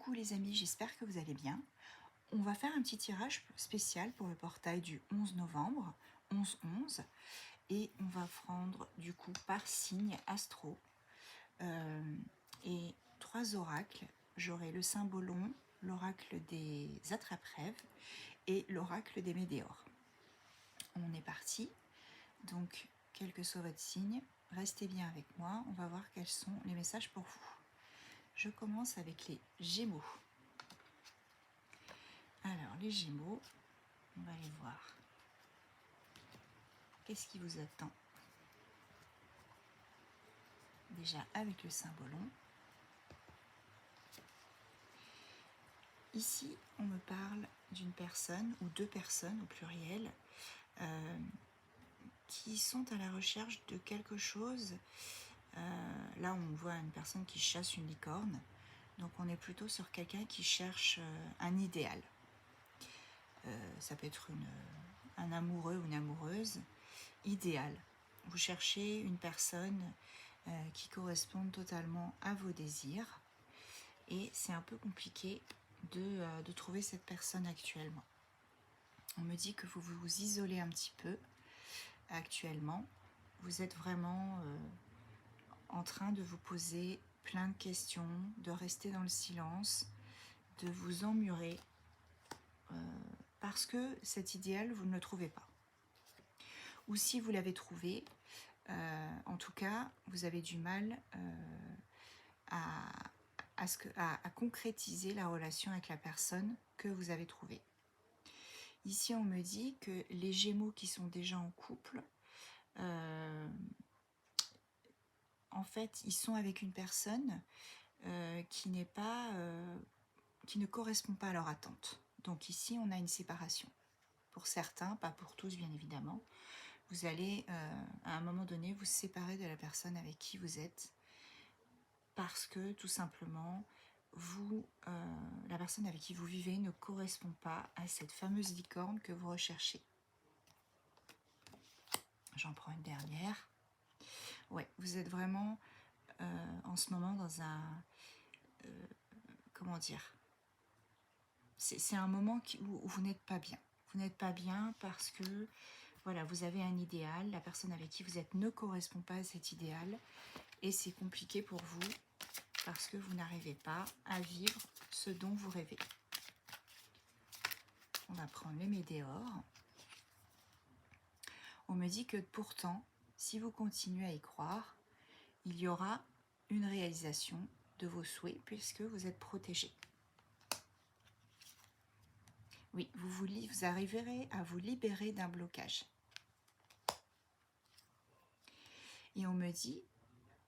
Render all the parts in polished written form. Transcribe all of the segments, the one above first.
Coucou les amis, j'espère que vous allez bien. On va faire un petit tirage spécial pour le portail du 11 novembre, 11-11, et on va prendre du coup par signe astro et 3 oracles. J'aurai le symbolon, l'oracle des attrape-rêves et l'oracle des météores. On est parti, donc quel que soit votre signe, restez bien avec moi, on va voir quels sont les messages pour vous. Je commence avec les Gémeaux. Alors, les Gémeaux, on va aller voir. Qu'est-ce qui vous attend? Déjà avec le symbolon. Ici, on me parle d'une personne, ou deux personnes au pluriel, qui sont à la recherche de quelque chose. Là, on voit une personne qui chasse une licorne. Donc, on est plutôt sur quelqu'un qui cherche un idéal. Ça peut être un amoureux ou une amoureuse idéale. Vous cherchez une personne qui corresponde totalement à vos désirs. Et c'est un peu compliqué de trouver cette personne actuellement. On me dit que vous vous isolez un petit peu actuellement. Vous êtes vraiment en train de vous poser plein de questions, de rester dans le silence, de vous emmurer parce que cet idéal, vous ne le trouvez pas. Ou si vous l'avez trouvé, en tout cas, vous avez du mal à concrétiser la relation avec la personne que vous avez trouvée. Ici, on me dit que les Gémeaux qui sont déjà en couple, en fait, ils sont avec une personne qui n'est pas, qui ne correspond pas à leur attente. Donc ici, on a une séparation. Pour certains, pas pour tous, bien évidemment. Vous allez, à un moment donné, vous séparer de la personne avec qui vous êtes parce que, tout simplement, la personne avec qui vous vivez ne correspond pas à cette fameuse licorne que vous recherchez. J'en prends une dernière. Ouais, vous êtes vraiment en ce moment dans un... comment dire? C'est un moment où vous n'êtes pas bien. Vous n'êtes pas bien parce que voilà, vous avez un idéal, la personne avec qui vous êtes ne correspond pas à cet idéal et c'est compliqué pour vous parce que vous n'arrivez pas à vivre ce dont vous rêvez. On va prendre les météores. On me dit que pourtant, si vous continuez à y croire, il y aura une réalisation de vos souhaits puisque vous êtes protégé. Oui, vous arriverez à vous libérer d'un blocage. Et on me dit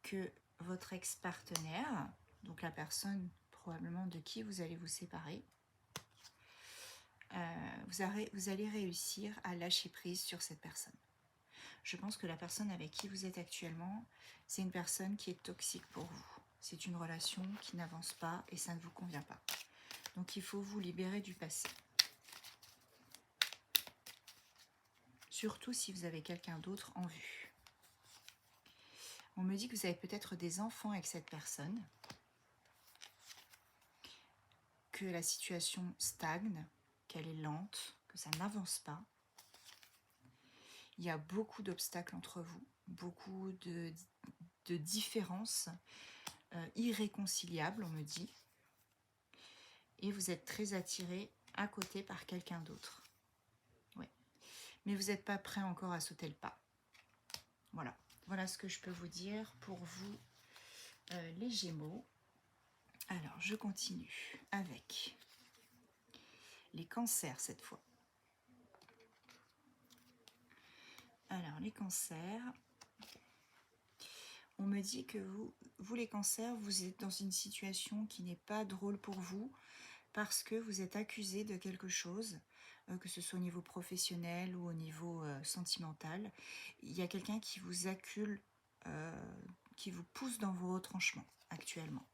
que votre ex-partenaire, donc la personne probablement de qui vous allez vous séparer, vous allez réussir à lâcher prise sur cette personne. Je pense que la personne avec qui vous êtes actuellement, c'est une personne qui est toxique pour vous. C'est une relation qui n'avance pas et ça ne vous convient pas. Donc il faut vous libérer du passé. Surtout si vous avez quelqu'un d'autre en vue. On me dit que vous avez peut-être des enfants avec cette personne, que la situation stagne, qu'elle est lente, que ça n'avance pas. Il y a beaucoup d'obstacles entre vous, beaucoup de différences irréconciliables, on me dit. Et vous êtes très attiré à côté par quelqu'un d'autre. Ouais. Mais vous n'êtes pas prêt encore à sauter le pas. Voilà. Voilà ce que je peux vous dire pour vous, les Gémeaux. Alors, je continue avec les Cancers cette fois. Alors, les Cancers, on me dit que vous les Cancers, vous êtes dans une situation qui n'est pas drôle pour vous parce que vous êtes accusé de quelque chose, que ce soit au niveau professionnel ou au niveau sentimental. Il y a quelqu'un qui vous accule, qui vous pousse dans vos retranchements actuellement.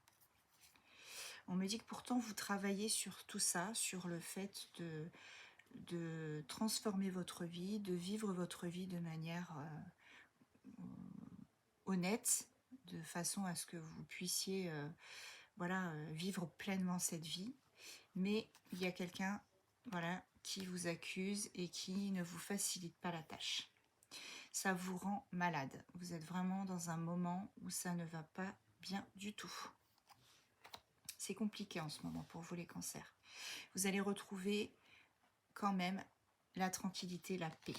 On me dit que pourtant vous travaillez sur tout ça, sur le fait de transformer votre vie, de vivre votre vie de manière honnête, de façon à ce que vous puissiez voilà, vivre pleinement cette vie. Mais il y a quelqu'un, voilà, qui vous accuse et qui ne vous facilite pas la tâche. Ça vous rend malade. Vous êtes vraiment dans un moment où ça ne va pas bien du tout. C'est compliqué en ce moment pour vous les cancers. Vous allez retrouver quand même la tranquillité, la paix.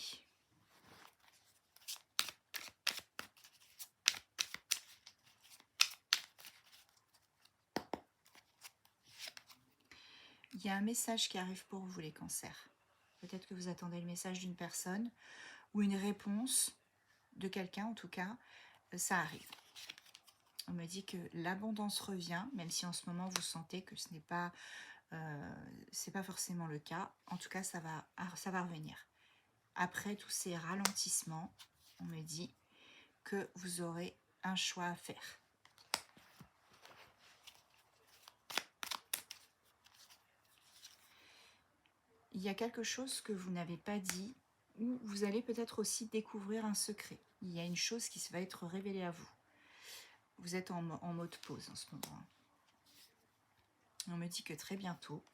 Il y a un message qui arrive pour vous les cancers. Peut-être que vous attendez le message d'une personne ou une réponse de quelqu'un, en tout cas, ça arrive. On me dit que l'abondance revient, même si en ce moment vous sentez que ce n'est pas, c'est pas forcément le cas. En tout cas, ça va revenir. Après tous ces ralentissements, on me dit que vous aurez un choix à faire. Il y a quelque chose que vous n'avez pas dit, ou vous allez peut-être aussi découvrir un secret. Il y a une chose qui va être révélée à vous. Vous êtes en mode pause en ce moment. On me dit que très bientôt,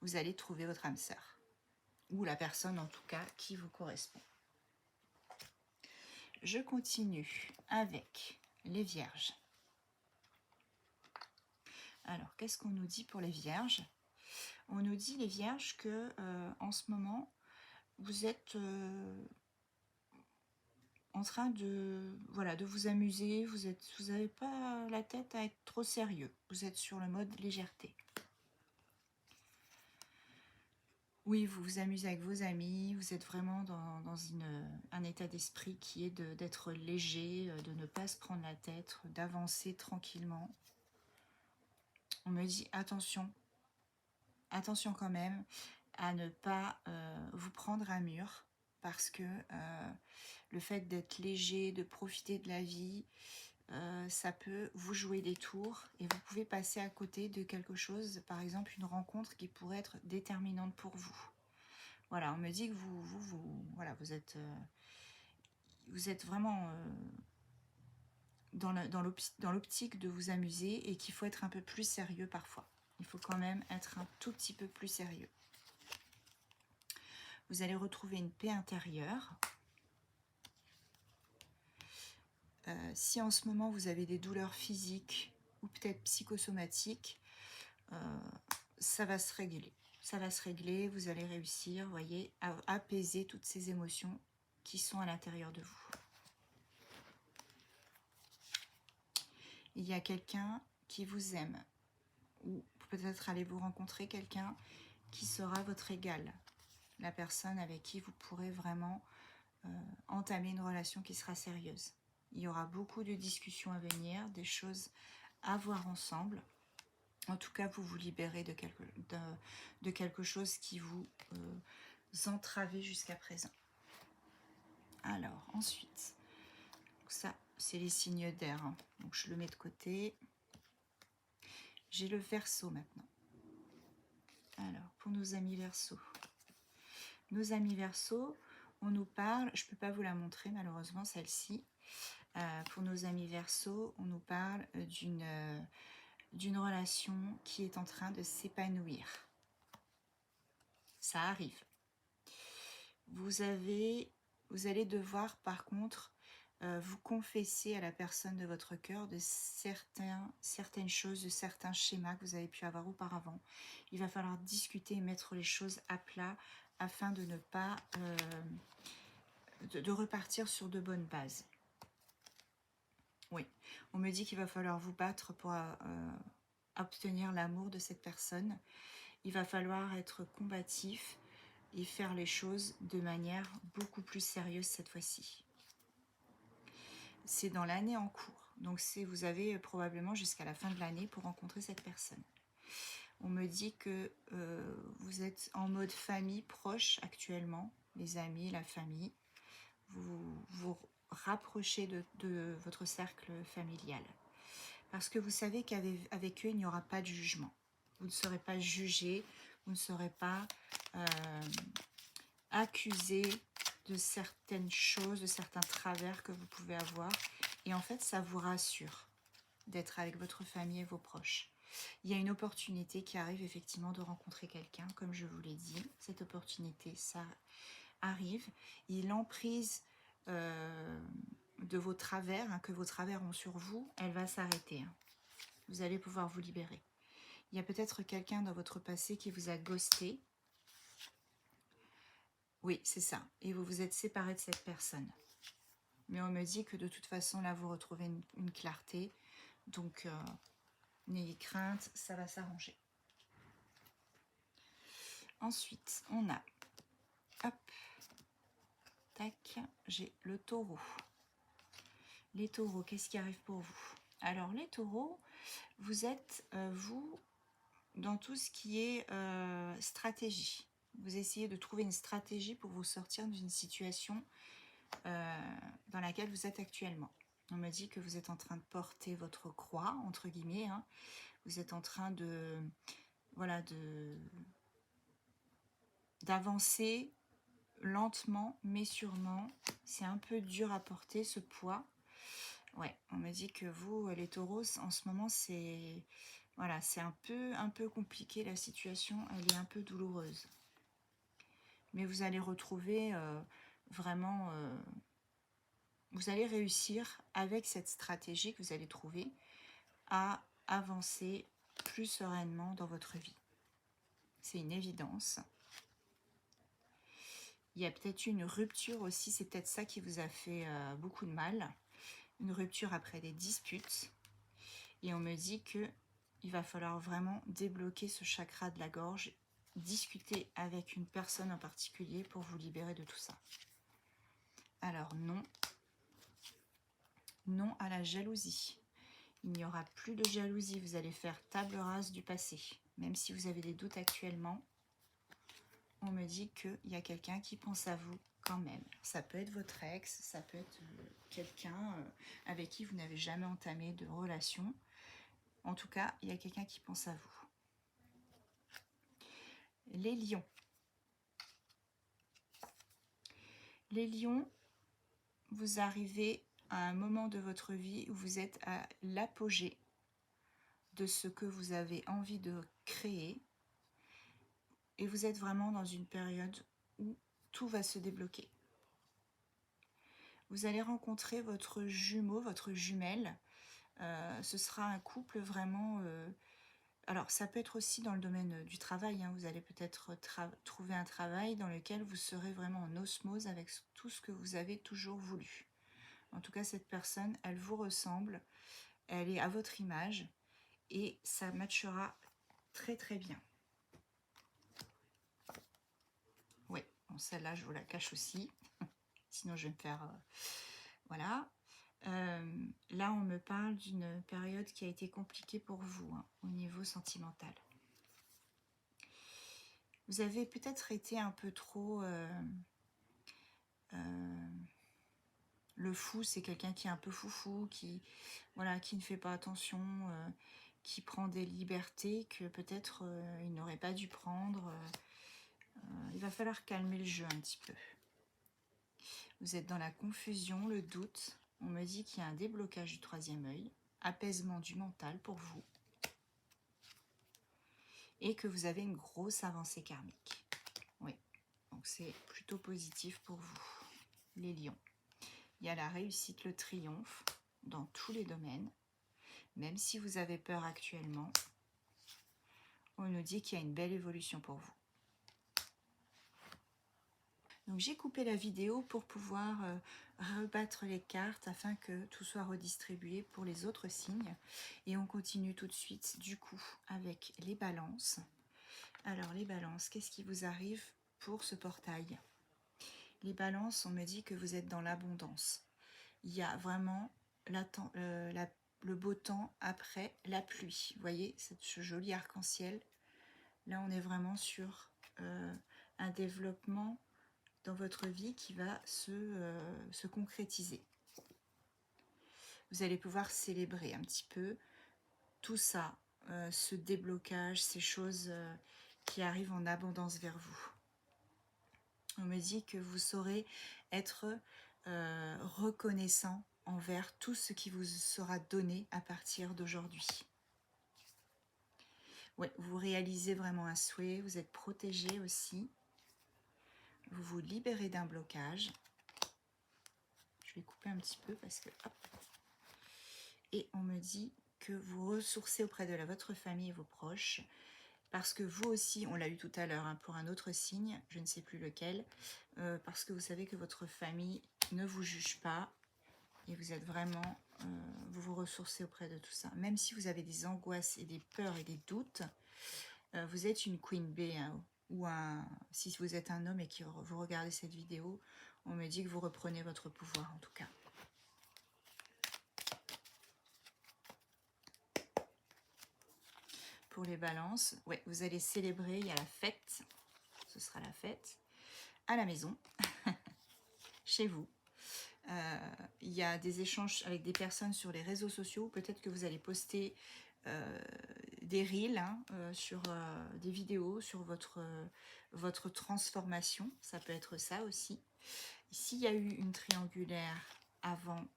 vous allez trouver votre âme sœur. Ou la personne en tout cas qui vous correspond. Je continue avec les vierges. Alors, qu'est-ce qu'on nous dit pour les vierges? On nous dit, les vierges, que en ce moment, vous êtes en train de, voilà, de vous amuser. Vous n'avez pas la tête à être trop sérieux. Vous êtes sur le mode légèreté. Oui, vous vous amusez avec vos amis. Vous êtes vraiment dans un état d'esprit qui est d'être léger, de ne pas se prendre la tête, d'avancer tranquillement. On me dit attention. Attention quand même à ne pas vous prendre un mur, parce que le fait d'être léger, de profiter de la vie, ça peut vous jouer des tours et vous pouvez passer à côté de quelque chose, par exemple une rencontre qui pourrait être déterminante pour vous. Voilà, on me dit que voilà, vous êtes vraiment dans l'optique de vous amuser et qu'il faut être un peu plus sérieux parfois. Il faut quand même être un tout petit peu plus sérieux. Vous allez retrouver une paix intérieure. Si en ce moment vous avez des douleurs physiques ou peut-être psychosomatiques, ça va se régler. Ça va se régler, vous allez réussir, vous voyez, à apaiser toutes ces émotions qui sont à l'intérieur de vous. Il y a quelqu'un qui vous aime, ou peut-être allez-vous rencontrer quelqu'un qui sera votre égal, la personne avec qui vous pourrez vraiment entamer une relation qui sera sérieuse. Il y aura beaucoup de discussions à venir, des choses à voir ensemble. En tout cas, vous vous libérez de quelque chose qui vous entravait jusqu'à présent. Alors, ensuite, ça, c'est les signes d'air. Hein. Donc, je le mets de côté. J'ai le Verseau maintenant. Alors, pour nos amis Verseau. Nos amis Verseau, on nous parle, je ne peux pas vous la montrer malheureusement, celle-ci. Pour nos amis Verseau, on nous parle d'une relation qui est en train de s'épanouir. Ça arrive. Vous allez devoir par contre vous confesser à la personne de votre cœur de certaines choses, de certains schémas que vous avez pu avoir auparavant. Il va falloir discuter et mettre les choses à plat afin de ne pas de repartir sur de bonnes bases. Oui, on me dit qu'il va falloir vous battre pour obtenir l'amour de cette personne. Il va falloir être combatif et faire les choses de manière beaucoup plus sérieuse cette fois-ci. C'est dans l'année en cours, donc vous avez probablement jusqu'à la fin de l'année pour rencontrer cette personne. On me dit que vous êtes en mode famille proche actuellement, les amis, la famille. Vous vous rapprochez de votre cercle familial. Parce que vous savez qu'avec eux, il n'y aura pas de jugement. Vous ne serez pas jugé, vous ne serez pas accusé de certaines choses, de certains travers que vous pouvez avoir. Et en fait, ça vous rassure. d'être avec votre famille et vos proches. Il y a une opportunité qui arrive effectivement de rencontrer quelqu'un, comme je vous l'ai dit. Cette opportunité, ça arrive. Et l'emprise de vos travers, que vos travers ont sur vous, elle va s'arrêter. Vous allez pouvoir vous libérer. Il y a peut-être quelqu'un dans votre passé qui vous a ghosté. Oui, c'est ça. Et vous vous êtes séparé de cette personne. Mais on me dit que de toute façon, là, vous retrouvez une clarté. Donc, n'ayez crainte, ça va s'arranger. Ensuite, on a... Hop. Tac. J'ai le taureau. Les taureaux, qu'est-ce qui arrive pour vous? Alors, les taureaux, vous êtes, vous, dans tout ce qui est stratégie. Vous essayez de trouver une stratégie pour vous sortir d'une situation dans laquelle vous êtes actuellement. On me dit que vous êtes en train de porter votre croix, entre guillemets. Hein. Vous êtes en train de... Voilà, d'avancer lentement, mais sûrement. C'est un peu dur à porter, ce poids. Ouais, on me dit que vous, les taureaux, en ce moment, c'est... Voilà, c'est un peu compliqué, la situation, elle est un peu douloureuse. Mais vous allez retrouver vraiment... vous allez réussir, avec cette stratégie que vous allez trouver, à avancer plus sereinement dans votre vie. C'est une évidence. Il y a peut-être eu une rupture aussi, c'est peut-être ça qui vous a fait beaucoup de mal. Une rupture après des disputes. Et on me dit que il va falloir vraiment débloquer ce chakra de la gorge, discuter avec une personne en particulier pour vous libérer de tout ça. Alors non. Non à la jalousie. Il n'y aura plus de jalousie, vous allez faire table rase du passé. Même si vous avez des doutes actuellement, on me dit qu'il y a quelqu'un qui pense à vous quand même. Ça peut être votre ex, ça peut être quelqu'un avec qui vous n'avez jamais entamé de relation. En tout cas, il y a quelqu'un qui pense à vous. Les lions. Les lions, vous arrivez à un moment de votre vie où vous êtes à l'apogée de ce que vous avez envie de créer. Et vous êtes vraiment dans une période où tout va se débloquer. Vous allez rencontrer votre jumeau, votre jumelle. Ce sera un couple vraiment... alors, ça peut être aussi dans le domaine du travail. Hein. Vous allez peut-être trouver un travail dans lequel vous serez vraiment en osmose avec tout ce que vous avez toujours voulu. En tout cas, cette personne, elle vous ressemble. Elle est à votre image. Et ça matchera très très bien. Oui, bon, celle-là, je vous la cache aussi. Sinon, je vais me faire... voilà. Là, on me parle d'une période qui a été compliquée pour vous, hein, au niveau sentimental. Vous avez peut-être été un peu trop... le fou, c'est quelqu'un qui est un peu foufou, voilà, qui ne fait pas attention, qui prend des libertés que peut-être il n'aurait pas dû prendre. Il va falloir calmer le jeu un petit peu. Vous êtes dans la confusion, le doute. On me dit qu'il y a un déblocage du troisième œil, apaisement du mental pour vous. Et que vous avez une grosse avancée karmique. Oui, donc c'est plutôt positif pour vous, les lions. Il y a la réussite, le triomphe dans tous les domaines. Même si vous avez peur actuellement, on nous dit qu'il y a une belle évolution pour vous. Donc j'ai coupé la vidéo pour pouvoir rebattre les cartes afin que tout soit redistribué pour les autres signes. Et on continue tout de suite du coup avec les balances. Alors les balances, qu'est-ce qui vous arrive pour ce portail? Les balances, on me dit que vous êtes dans l'abondance. Il y a vraiment le beau temps après la pluie. Vous voyez, ce joli arc-en-ciel. Là, on est vraiment sur un développement dans votre vie qui va se concrétiser. Vous allez pouvoir célébrer un petit peu tout ça, ce déblocage, ces choses qui arrivent en abondance vers vous. On me dit que vous saurez être reconnaissant envers tout ce qui vous sera donné à partir d'aujourd'hui. Ouais, vous réalisez vraiment un souhait, vous êtes protégé aussi. Vous vous libérez d'un blocage. Je vais couper un petit peu parce que... Hop. Et on me dit que vous ressourcez auprès de votre famille et vos proches. Parce que vous aussi, on l'a eu tout à l'heure, hein, pour un autre signe, je ne sais plus lequel. Parce que vous savez que votre famille ne vous juge pas. Et vous êtes vraiment... vous vous ressourcez auprès de tout ça. Même si vous avez des angoisses et des peurs et des doutes, vous êtes une Queen Bee, hein, ou si vous êtes un homme et que vous regardez cette vidéo, on me dit que vous reprenez votre pouvoir en tout cas. Pour les balances, ouais, vous allez célébrer, il y a la fête, ce sera la fête, à la maison, chez vous. Il y a des échanges avec des personnes sur les réseaux sociaux, peut-être que vous allez poster des reels, hein, sur des vidéos, sur votre transformation, ça peut être ça aussi. S'il y a eu une triangulaire avant,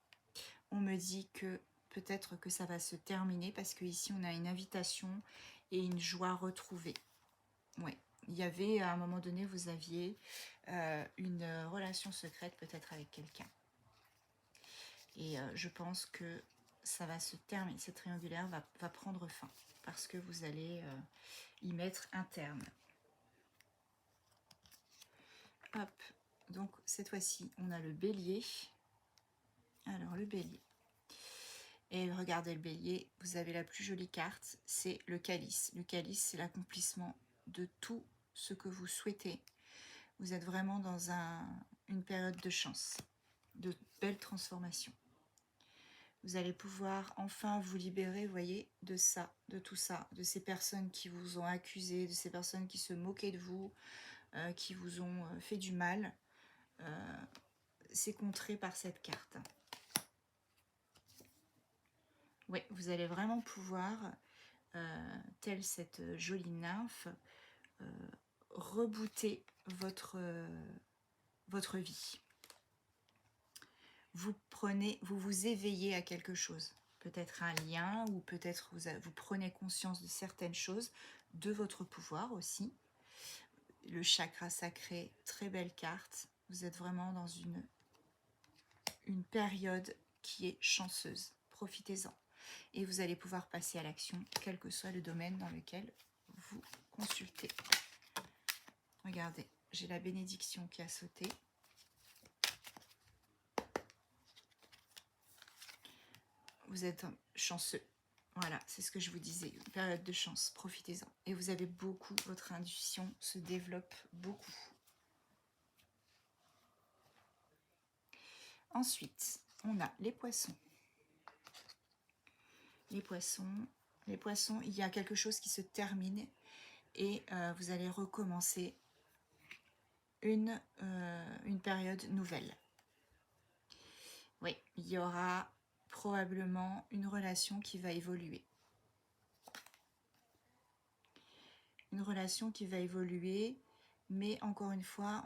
on me dit que peut-être que ça va se terminer parce qu'ici on a une invitation et une joie retrouvée. Ouais. Il y avait, à un moment donné, vous aviez une relation secrète peut-être avec quelqu'un. Et je pense que ça va se terminer, cette triangulaire va prendre fin parce que vous allez y mettre un terme. Hop, donc cette fois-ci, on a le bélier. Alors, le bélier. Et regardez le bélier, vous avez la plus jolie carte, c'est le calice. Le calice, c'est l'accomplissement de tout ce que vous souhaitez. Vous êtes vraiment dans une période de chance, de belles transformations. Vous allez pouvoir enfin vous libérer, vous voyez, de ça, de tout ça, de ces personnes qui vous ont accusé, de ces personnes qui se moquaient de vous, qui vous ont fait du mal. C'est contré par cette carte. Oui, vous allez vraiment pouvoir, telle cette jolie nymphe, rebooter votre vie. Vous vous éveillez à quelque chose, peut-être un lien, ou peut-être vous prenez conscience de certaines choses, de votre pouvoir aussi. Le chakra sacré, très belle carte. Vous êtes vraiment dans une période qui est chanceuse. Profitez-en. Et vous allez pouvoir passer à l'action, quel que soit le domaine dans lequel vous consultez. Regardez, j'ai la bénédiction qui a sauté. Vous êtes chanceux. Voilà, c'est ce que je vous disais. Une période de chance, profitez-en. Et vous avez beaucoup, votre intuition se développe beaucoup. Ensuite, on a les poissons. Les poissons, il y a quelque chose qui se termine et vous allez recommencer une période nouvelle. Oui, il y aura probablement une relation qui va évoluer. Une relation qui va évoluer, mais encore une fois,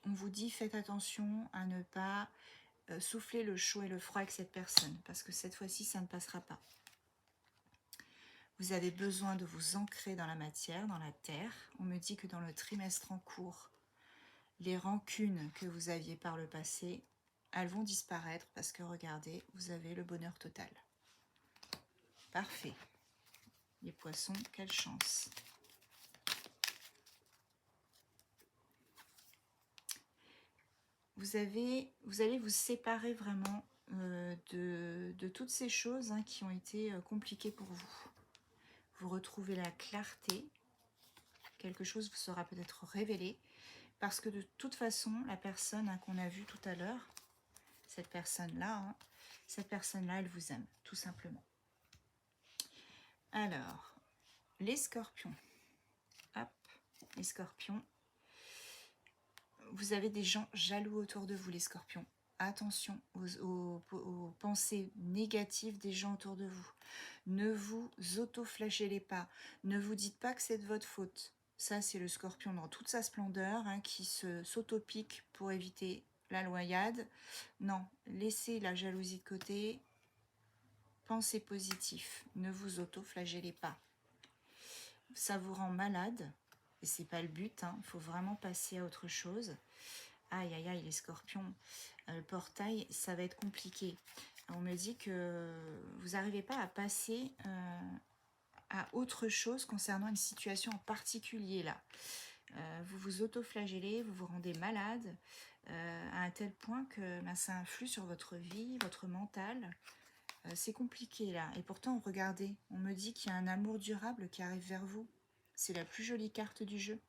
on vous dit faites attention à ne pas souffler le chaud et le froid avec cette personne, parce que cette fois-ci, ça ne passera pas. Vous avez besoin de vous ancrer dans la matière, dans la terre. On me dit que dans le trimestre en cours, les rancunes que vous aviez par le passé, elles vont disparaître parce que regardez, vous avez le bonheur total. Parfait. Les poissons, quelle chance. Vous allez vous séparer vraiment de toutes ces choses, hein, qui ont été compliquées pour vous. Vous retrouvez la clarté. Quelque chose vous sera peut-être révélé. Parce que de toute façon, la personne, hein, qu'on a vue tout à l'heure, cette personne-là, elle vous aime, tout simplement. Alors, les scorpions. Hop, les scorpions. Vous avez des gens jaloux autour de vous, les scorpions. Attention aux pensées négatives des gens autour de vous. Ne vous auto-flagellez pas. Ne vous dites pas que c'est de votre faute. Ça, c'est le scorpion dans toute sa splendeur, hein, qui s'auto-pique pour éviter la noyade. Non, laissez la jalousie de côté. Pensez positif. Ne vous auto-flagellez pas. Ça vous rend malade. Et c'est pas le but. Il faut vraiment passer à autre chose. Aïe, aïe, aïe, les scorpions. Le portail, ça va être compliqué. On me dit que vous n'arrivez pas à passer à autre chose concernant une situation en particulier là. Vous vous auto-flagellez, vous vous rendez malade à un tel point que ça influe sur votre vie, votre mental. C'est compliqué là. Et pourtant, regardez, on me dit qu'il y a un amour durable qui arrive vers vous. C'est la plus jolie carte du jeu.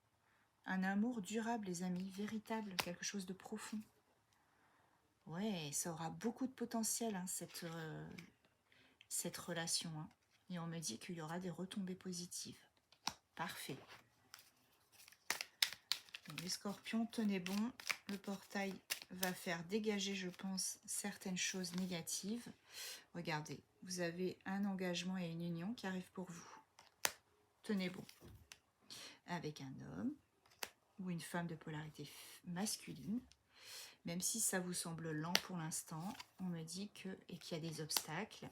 Un amour durable, les amis, véritable, quelque chose de profond. Ouais, ça aura beaucoup de potentiel, hein, cette relation. Hein. Et on me dit qu'il y aura des retombées positives. Parfait. Les scorpions, tenez bon. Le portail va faire dégager, je pense, certaines choses négatives. Regardez, vous avez un engagement et une union qui arrivent pour vous. Tenez bon. Avec un homme ou une femme de polarité masculine. Même si ça vous semble lent pour l'instant, on me dit qu'il y a des obstacles.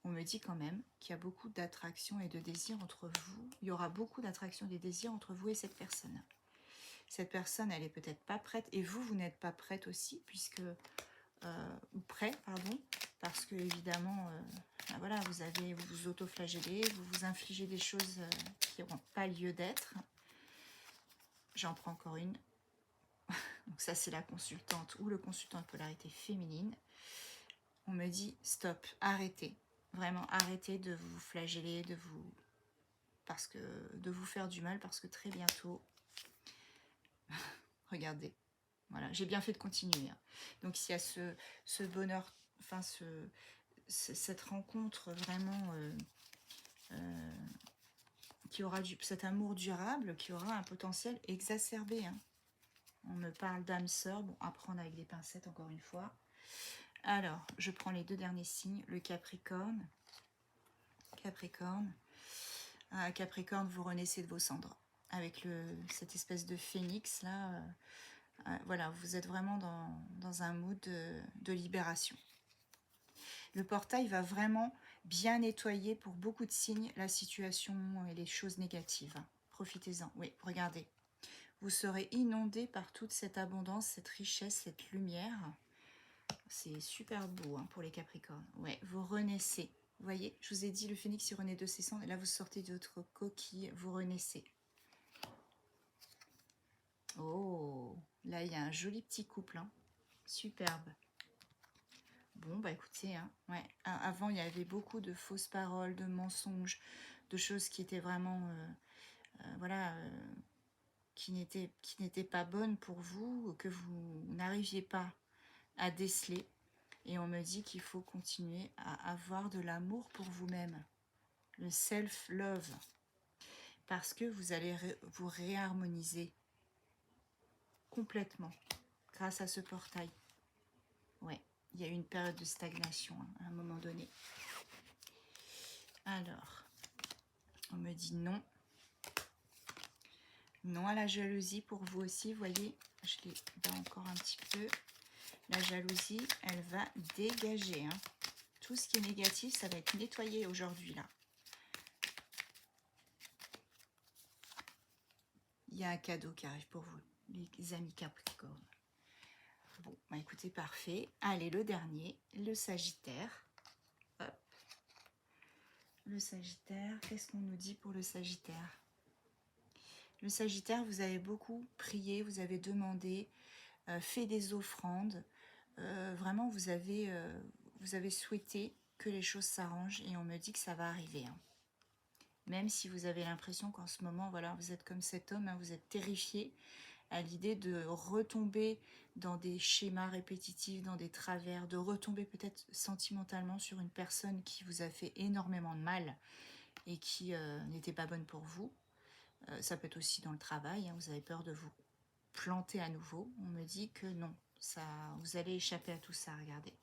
On me dit quand même qu'il y a beaucoup d'attraction et de désir entre vous. Il y aura beaucoup d'attraction et de désir entre vous et cette personne. Cette personne, elle est peut-être pas prête. Et vous, vous n'êtes pas prête aussi, puisque... ou prêt, pardon. Parce que, évidemment, voilà, vous vous auto-flagellez, vous vous infligez des choses qui n'auront pas lieu d'être. J'en prends encore une. Donc ça, c'est la consultante ou le consultant de polarité féminine. On me dit, stop, arrêtez. Vraiment, arrêtez de vous flageller, de vous faire du mal, parce que très bientôt, regardez, voilà, j'ai bien fait de continuer. Hein. Donc, il y a ce bonheur, enfin, cette rencontre vraiment qui aura cet amour durable, qui aura un potentiel exacerbé. Hein. On me parle d'âme sœur, bon, à prendre avec des pincettes encore une fois. Alors, je prends les deux derniers signes, le Capricorne. Capricorne. Capricorne, vous renaissez de vos cendres. Avec cette espèce de phénix là, voilà, vous êtes vraiment dans un mood de libération. Le portail va vraiment bien nettoyer pour beaucoup de signes la situation et les choses négatives. Profitez-en. Oui, regardez. Vous serez inondé par toute cette abondance, cette richesse, cette lumière. C'est super beau hein, pour les Capricornes. Ouais, vous renaissez. Vous voyez, je vous ai dit, le phénix, il renaît de ses cendres. Et là, vous sortez de votre coquille, vous renaissez. Oh, là, il y a un joli petit couple. Hein. Superbe. Bon, bah écoutez, hein, ouais. Avant, il y avait beaucoup de fausses paroles, de mensonges, de choses qui étaient vraiment... voilà... qui n'étaient pas bonnes pour vous, que vous n'arriviez pas à déceler. Et on me dit qu'il faut continuer à avoir de l'amour pour vous-même, le self-love, parce que vous allez vous réharmoniser complètement grâce à ce portail. Ouais, il y a eu une période de stagnation hein, à un moment donné. Alors, on me dit non. Non à la jalousie pour vous aussi, vous voyez, je l'ai bats encore un petit peu. La jalousie, elle va dégager. Hein. Tout ce qui est négatif, ça va être nettoyé aujourd'hui, là. Il y a un cadeau qui arrive pour vous, les amis Capricorne. Bon, bah écoutez, parfait. Allez, le dernier, le Sagittaire. Hop. Le Sagittaire, qu'est-ce qu'on nous dit pour le Sagittaire? Le Sagittaire, vous avez beaucoup prié, vous avez demandé, fait des offrandes. Vraiment, vous avez souhaité que les choses s'arrangent et on me dit que ça va arriver. Hein. Même si vous avez l'impression qu'en ce moment, voilà, vous êtes comme cet homme, hein, vous êtes terrifié à l'idée de retomber dans des schémas répétitifs, dans des travers, de retomber peut-être sentimentalement sur une personne qui vous a fait énormément de mal et qui n'était pas bonne pour vous. Ça peut être aussi dans le travail, hein, vous avez peur de vous planter à nouveau. On me dit que non, vous allez échapper à tout ça, regardez.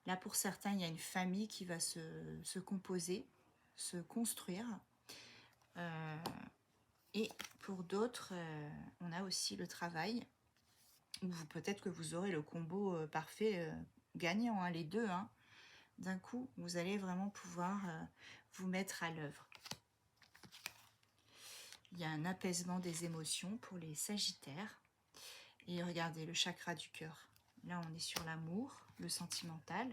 Là, pour certains, il y a une famille qui va se composer, se construire. Et pour d'autres, on a aussi le travail. Ou peut-être que vous aurez le combo parfait gagnant, hein, les deux. Hein. D'un coup, vous allez vraiment pouvoir vous mettre à l'œuvre. Il y a un apaisement des émotions pour les Sagittaires. Et regardez, le chakra du cœur. Là, on est sur l'amour, le sentimental.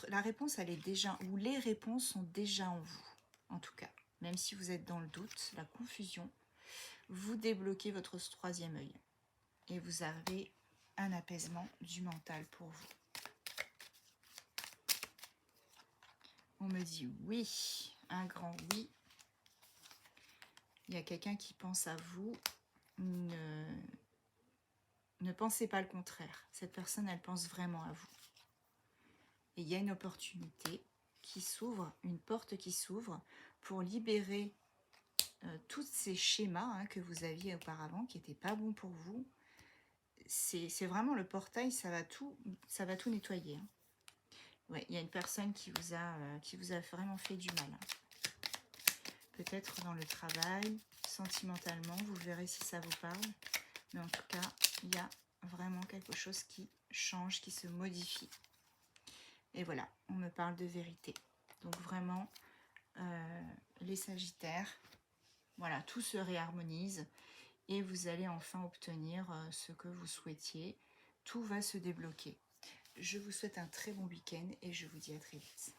La réponse, elle est déjà, ou les réponses sont déjà en vous, en tout cas. Même si vous êtes dans le doute, la confusion, vous débloquez votre troisième œil. Et vous avez un apaisement du mental pour vous. On me dit oui, un grand oui. Il y a quelqu'un qui pense à vous. Ne pensez pas le contraire. Cette personne, elle pense vraiment à vous. Et il y a une opportunité qui s'ouvre, une porte qui s'ouvre pour libérer tous ces schémas que vous aviez auparavant qui n'étaient pas bons pour vous. C'est vraiment le portail, ça va tout nettoyer. Hein. Ouais, il y a une personne qui vous a vraiment fait du mal. Hein. Peut-être dans le travail, sentimentalement, vous verrez si ça vous parle. Mais en tout cas, il y a vraiment quelque chose qui change, qui se modifie. Et voilà, on me parle de vérité. Donc vraiment, les Sagittaires, voilà, tout se réharmonise et vous allez enfin obtenir ce que vous souhaitiez. Tout va se débloquer. Je vous souhaite un très bon week-end et je vous dis à très vite.